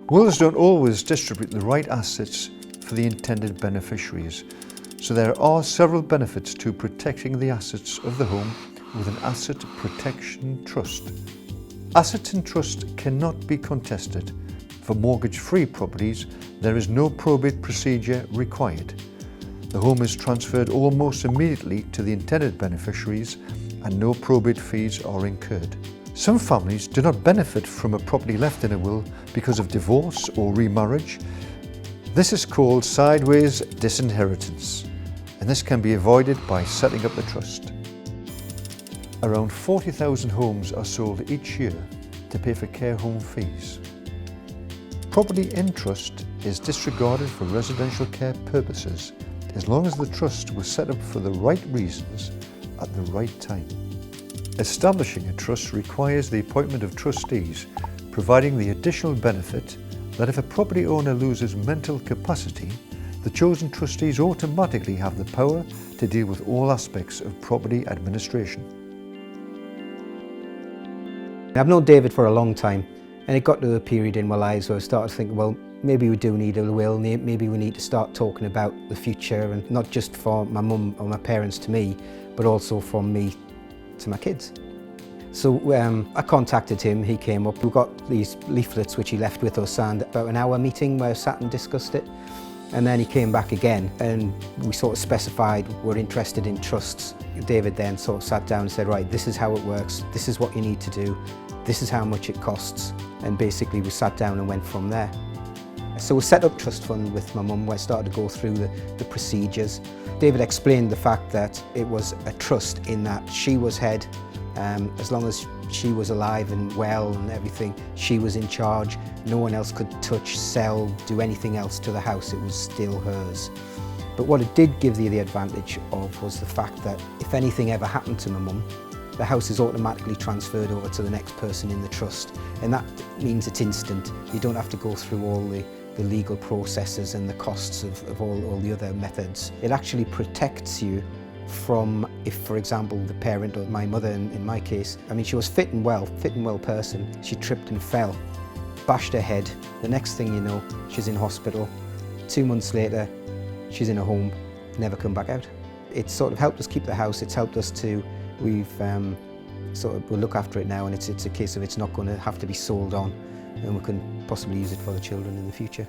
Wills don't always distribute the right assets for the intended beneficiaries, so there are several benefits to protecting the assets of the home with an asset protection trust. Assets in trust cannot be contested. For mortgage-free properties, there is no probate procedure required. The home is transferred almost immediately to the intended beneficiaries and no probate fees are incurred. Some families do not benefit from a property left in a will because of divorce or remarriage. This is called sideways disinheritance, and this can be avoided by setting up a trust. Around 40,000 homes are sold each year to pay for care home fees. Property in trust is disregarded for residential care purposes as long as the trust was set up for the right reasons at the right time. Establishing a trust requires the appointment of trustees, providing the additional benefit that if a property owner loses mental capacity, the chosen trustees automatically have the power to deal with all aspects of property administration. I've known David for a long time, and it got to a period in my lives where I started to think, well, maybe we do need a will, maybe we need to start talking about the future, and not just for my mum or my parents to me, but also from me to my kids. So I contacted him, he came up, we got these leaflets which he left with us and about an hour meeting where I sat and discussed it. And then he came back again and we sort of specified we're interested in trusts. David then sort of sat down and said, right, this is how it works, this is what you need to do, this is how much it costs. And basically we sat down and went from there. So we set up trust fund with my mum where I started to go through the procedures. David explained the fact that it was a trust in that she was head, as long as she was alive and well and everything, she was in charge. No one else could touch, sell, do anything else to the house, it was still hers. But what it did give the advantage of was the fact that if anything ever happened to my mum, the house is automatically transferred over to the next person in the trust. And that means it's instant. You don't have to go through all the legal processes and the costs of all the other methods. It actually protects you from, if for example the parent or my mother in my case, I mean she was fit and well person, she tripped and fell, bashed her head, the next thing you know she's in hospital, 2 months later she's in a home, never come back out. It's sort of helped us keep the house, it's helped us to, we'll look after it now, and it's a case of it's not going to have to be sold on, and we can possibly use it for the children in the future.